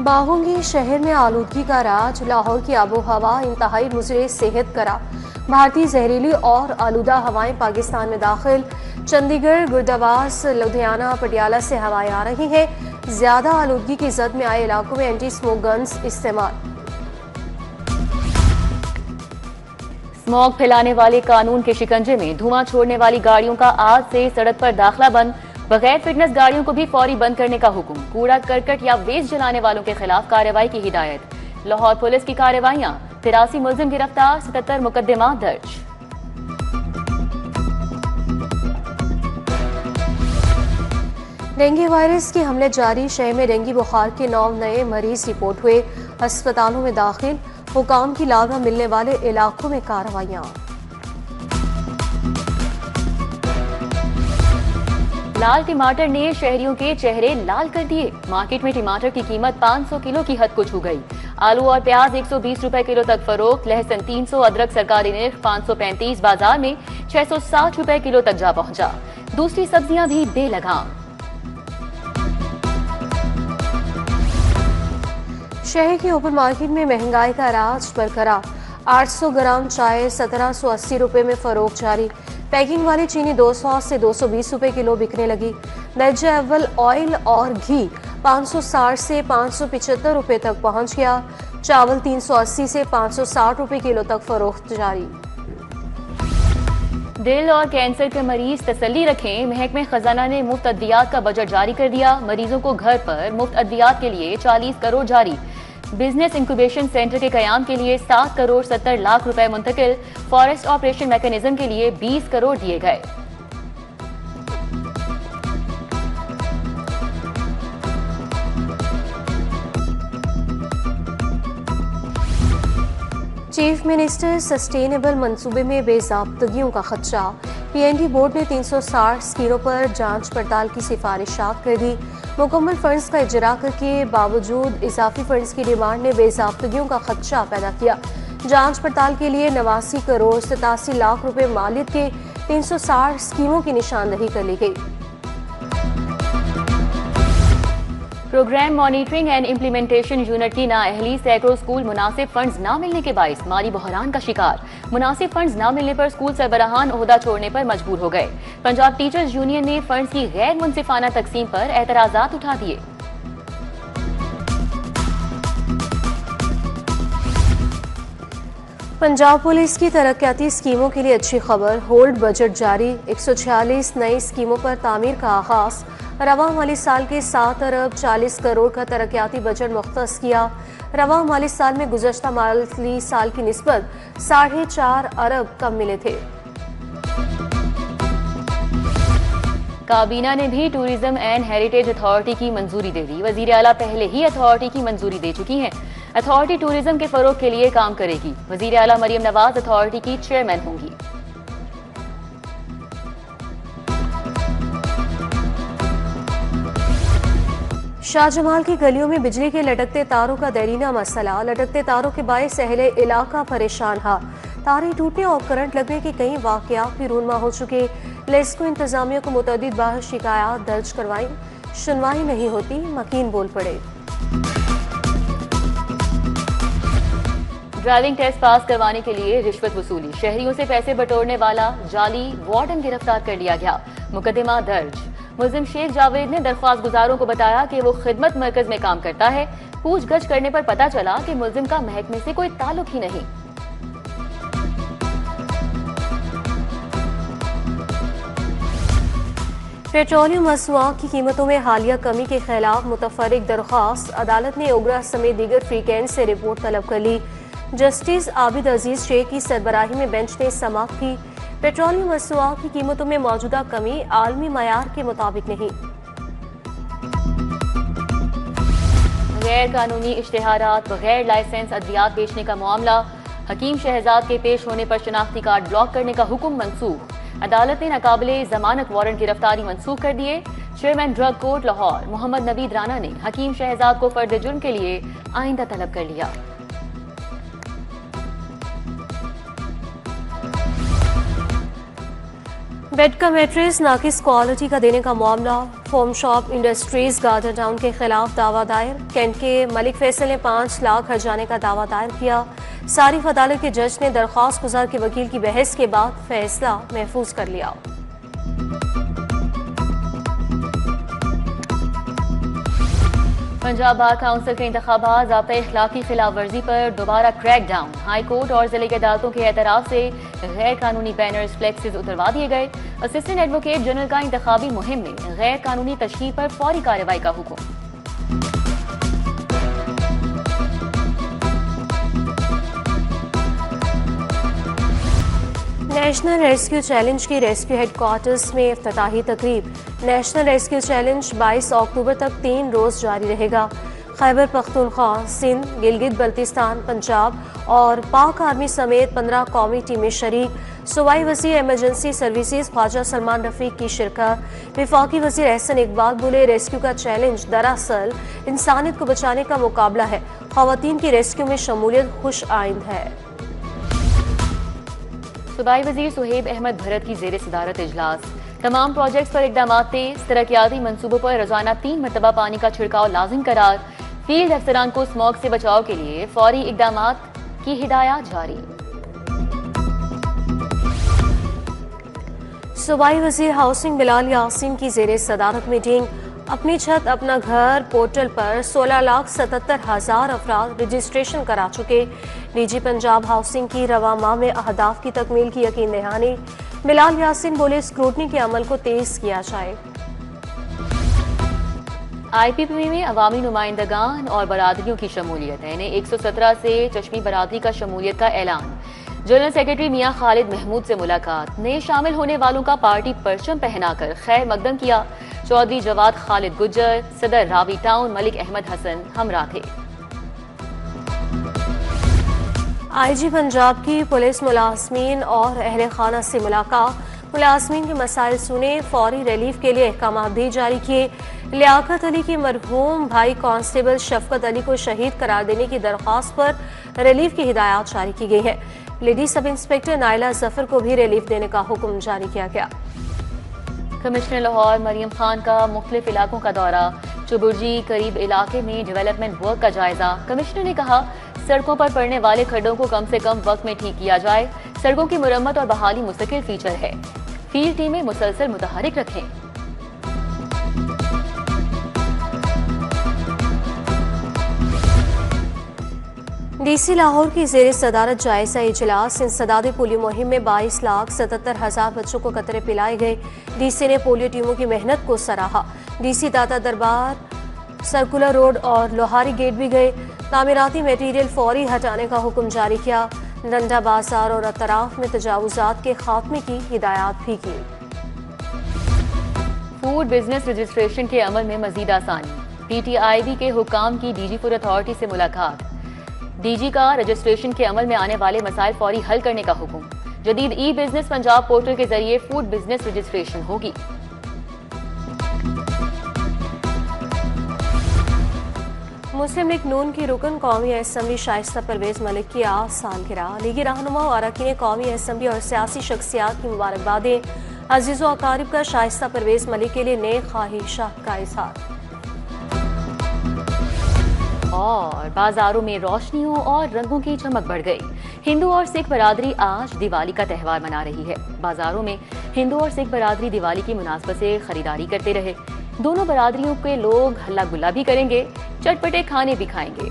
बागों शहर में आलूदगी का राज, लाहौर की आबो हवा इंतहाई मुज़र सेहत करा। भारतीय जहरीली और आलूदा हवाएं पाकिस्तान में दाखिल। चंडीगढ़, गुरदाबाद, लुधियाना, पटियाला से हवाएं आ रही हैं। ज्यादा आलूदगी की जद में आए इलाकों में एंटी स्मोक गन्स इस्तेमाल। स्मॉग फैलाने वाले कानून के शिकंजे में धुआं छोड़ने वाली गाड़ियों का आज से सड़क पर दाखिला बंद। बगैर फिटनेस गाड़ियों को भी फौरी बंद करने का हुक्म। कूड़ा करकट या वेस्ट जलाने वालों के खिलाफ कार्रवाई की हिदायत। लाहौर पुलिस की कार्रवाइयां, 83 मुलजिम गिरफ्तार, 77 मुकदमा दर्ज। डेंगू वायरस के हमले जारी। शहर में डेंगू बुखार के 9 नए मरीज रिपोर्ट हुए। अस्पतालों में दाखिल। हुकाम की लावा मिलने वाले इलाकों में कार्रवाइयां। लाल टमाटर ने शहरियों के चेहरे लाल कर दिए। मार्केट में टमाटर की कीमत 500 किलो की हद को छू गई। आलू और प्याज 120 रुपए किलो तक फरोख्त। लहसुन 300, अदरक सरकारी निर्ख 535, बाजार में 660 रुपए किलो तक जा पहुंचा। दूसरी सब्जियां भी बेलगाम। शहर की ओपन मार्केट में महंगाई का राज बरकरार। 800 ग्राम चाय 1780 रुपए में फरोख्त जारी। पैकिंग वाली चीनी 200 से 220 रुपए किलो बिकने लगी। दर्जा अव्वल ऑयल और घी 560 से 575 रुपए तक पहुंच गया। चावल 380 से 560 रुपए किलो तक फरोख्त जारी। दिल और कैंसर के मरीज तसल्ली रखें। महकमे खजाना ने मुफ्त अद्वियात का बजट जारी कर दिया। मरीजों को घर पर मुफ्त अद्वियात के लिए 40 करोड़ जारी। बिजनेस इंक्यूबेशन सेंटर के कयाम के लिए 7 करोड़ 70 लाख रुपए मुंतकिल। फॉरेस्ट ऑपरेशन मैकेनिज्म के लिए 20 करोड़ दिए गए। चीफ मिनिस्टर सस्टेनेबल मंसूबे में बेज़ाब्तगियों का खदशा। पीएनडी बोर्ड ने 360 स्कीमों पर जांच पड़ताल की सिफारिशात कर दी। मुकम्मल फंड्स का इजरा करके बावजूद इजाफी फंड्स की डिमांड ने बेज़ाब्तगियों का खदशा पैदा किया। जांच पड़ताल के लिए 89 करोड़ 87 लाख रुपए मालियत के 360 स्कीमों की निशानदही कर ली गई। Programme monitoring and implementation unit की नाअहली सैकड़ों स्कूल मुनासिब फंड्स न मिलने के बाइस माली बहरान का शिकार। मुनासिब फंड्स न मिलने पर स्कूल सरबराहान ओहदा छोड़ने पर मजबूर हो गए। पंजाब टीचर्स यूनियन ने फंड्स की गैर मुनसिफाना तकसीम पर एतराजात उठा दिए। पंजाब पुलिस की तरक्याती स्कीमों के लिए अच्छी खबर। होल्ड बजट जारी। 146 नई स्कीमों पर तामीर का आगाज। रवा माली साल के 7 अरब 40 करोड़ का तरक्याती बजट मुख्तस किया। रवा माली साल में गुज़श्ता माली साल की निस्बत 4.5 अरब कम मिले थे। काबीना ने भी टूरिज्म एंड हेरिटेज अथॉरिटी की मंजूरी दे दी। वजीर आला पहले ही अथॉरिटी की मंजूरी दे चुकी हैं। अथॉरिटी टूरिज्म के फरोग के लिए काम करेगी। वजीर आला मरियम नवाज अथॉरिटी की चेयरमैन होंगी। शाहजमाल की गलियों में बिजली के लटकते तारों का देरीना मसला। लटकते तारों के बायस अहले इलाका परेशान हा। तारें टूटने और करंट लगने के कई वाकयात भी रूनमा हो चुके। लेस्को इंतजामिया को मुतअद्दिद बार शिकायत दर्ज करवाई, सुनवाई नहीं होती। मकीन बोल पड़े। ड्राइविंग टेस्ट पास करवाने के लिए रिश्वत वसूली। शहरियों से पैसे बटोरने वाला जाली वार्डन गिरफ्तार कर लिया गया। मुकदमा दर्ज। मुलजिम शेख जावेद ने दरख्वास्त गुजारों को बताया कि वो खिदमत मरकज में काम करता है। पूछगछ करने पर पता चला कि मुलजिम का महकमे से कोई ताल्लुक ही नहीं। पेट्रोलियम मसनूआत की कीमतों में हालिया कमी के खिलाफ मुतफर्रिक दरख्वास्त। अदालत ने ओगरा समेत दीगर फ्रीकेंड से रिपोर्ट तलब कर ली। जस्टिस आबिद अजीज शेख की सरबराही में बेंच ने समाअत की। पेट्रोलियम मसनूआत की कीमतों में मौजूदा कमी आलमी मयार के मुताबिक नहीं। गैर कानूनी इश्तिहारात, बगैर लाइसेंस अद्वियात बेचने का मामला। हकीम शहजाद के पेश होने पर शनाख्ती कार्ड ब्लॉक करने का हुक्म मनसूख। अदालत ने नाकाबिले जमानत वारंट गिरफ्तारी मनसूख कर दिए। Chairman drug court Lahore Mohammad Naveed Rana ने हकीम शहजाद को फर्द जुर्म के लिए आइंदा तलब कर लिया। बेड का मैट्रेस नाकिस क्वालिटी का देने का मामला, foam shop industries garden town के खिलाफ दावा दायर। कैंट के मलिक फैसल ने 5 लाख हर्जाने का दावा दायर किया। सारिफ अदालत के जज ने दरख्वास्त गुजार के वकील की बहस के बाद फैसला महफूज कर लिया। पंजाब बार काउंसिल के इंतखाबात ज़ाब्ता इखलाकी खिलाफ वर्जी पर दोबारा क्रैक डाउन। हाई कोर्ट और जिले के अदालतों के एतराफ से गैर कानूनी बैनर्स फ्लेक्सेस उतरवा दिए गए। असिस्टेंट एडवोकेट जनरल का इंतखाबी मुहिम में गैर कानूनी तशहीर पर फौरी कार्रवाई का हुक्म। नेशनल रेस्क्यू चैलेंज की रेस्क्यू हेडक्वार्टर्स में इफ्तिताही तकरीब। नेशनल रेस्क्यू चैलेंज 22 अक्टूबर तक 3 रोज जारी रहेगा। खैबर पख्तूनख्वा, सिंध, गिलगित बल्तिस्तान, पंजाब और पाक आर्मी समेत 15 कौमी टीमें शरीक। सूबाई वज़ीर एमरजेंसी सर्विसेज ख्वाजा सलमान रफीक की शिरकत। वफाकी वज़ीर एहसन इकबाल बोले, रेस्क्यू का चैलेंज दरअसल इंसानियत को बचाने का मुकाबला है। ख़वातीन की रेस्क्यू में शमूलियत खुश आइंद है। सूबाई वजीर सुहेब अहमद भरत की जेर सदारत इजलास। तमाम प्रोजेक्ट्स पर इकदाम तेज। तरक्याती मंसूबों पर रोजाना 3 मरतबा पानी का छिड़काव लाजिम करार। फील्ड अफसरान को स्मॉग से बचाव के लिए फौरी इकदाम की हिदायत जारी। सूबाई वजीर हाउसिंग बिलाल यासीन की जेर सदारत मीटिंग। अपनी छत अपना घर पोर्टल पर 16,77,000 अफराद रजिस्ट्रेशन करा चुके। डीजी पंजाब हाउसिंग की रवा माह में अहदाफ की तकमील की यकीन दहानी। बिलाल यासीन बोले, स्क्रूटनी के अमल को तेज किया जाए। IPP में अवामी नुमाइंदगान और बरादरियों की शमूलियत है। इन्हें 117 से चश्मी बरादरी का शमूलियत का ऐलान। जनरल सेक्रेटरी मियां खालिद महमूद से मुलाकात। नए शामिल होने वालों का पार्टी परचम पहनाकर खैर मकदम किया। चौधरी जवाद खालिद गुज्जर, सदर रावी टाउन मलिक अहमद हसन हमरा थे। IG पंजाब की पुलिस मुलाजमीन और अहले खाना से मुलाकात। मुलाजमीन के मसाइल सुने, फौरी रिलीफ के लिए अहकाम भी जारी किए। लियाकत अली के मरहूम भाई कांस्टेबल शफकत अली को शहीद करार देने की दरख्वास्त पर रिलीफ की हिदायत जारी की गई है। Lady sub inspector Naila Zafar को भी रिलीफ देने का हुक्म जारी किया गया। कमिश्नर लाहौर मरियम खान का मुख्तलिफ इलाकों का दौरा। चुबुर्जी करीब इलाके में डेवलपमेंट वर्क का जायजा। कमिश्नर ने कहा, सड़कों पर पड़ने वाले खड्डों को कम से कम वक्त में ठीक किया जाए। सड़कों की मुरम्मत और बहाली मुस्तकिल फीचर है। फील्ड टीमें मुसलसल मुतहरिक रखें। DC लाहौर की जेर सदारत जायजा इजलास। इंसदादी पोलियो मुहिम में 22,77,000 बच्चों को कतरे पिलाए गए। DC ने पोलियो टीमों की मेहनत को सराहा। DC दाता दरबार, सर्कुलर रोड और लोहारी गेट भी गए। तामीराती मटीरियल फौरी हटाने का हुक्म जारी किया। डंडा बाजार और अतराफ में तजावुजात के खात्मे की हिदायत भी की। फूड बिजनेस रजिस्ट्रेशन के अमल में मजीद आसानी। PTIB के हुकाम की DG फूड अथॉरिटी से मुलाकात। DG का रजिस्ट्रेशन के अमल में आने वाले मसाइल फौरी हल करने का हुक्म। जदीद बिजनेस पंजाब पोर्टल के जरिए फूड बिजनेस रजिस्ट्रेशन होगी। मुस्लिम लीग नून की रुकन कौमी असम्बली शाइस्ता परवेज मलिक की आज सालगिरह। लीगी रहनुमा और अरकान कौमी असम्बली और सियासी शख्सियात की मुबारकबादें। अजीज़ो अकारिब का शाइस्ता परवेज मलिक के लिए नेक ख्वाहिशात का इज़हार। और बाजारों में रोशनियों और रंगों की चमक बढ़ गई। हिंदू और सिख बरादरी आज दिवाली का त्यौहार मना रही है। बाजारों में हिंदू और सिख बरादरी दिवाली की मुनासबत से खरीदारी करते रहे। दोनों बरादरियों के लोग हल्ला गुल्ला भी करेंगे, चटपटे खाने भी खाएंगे।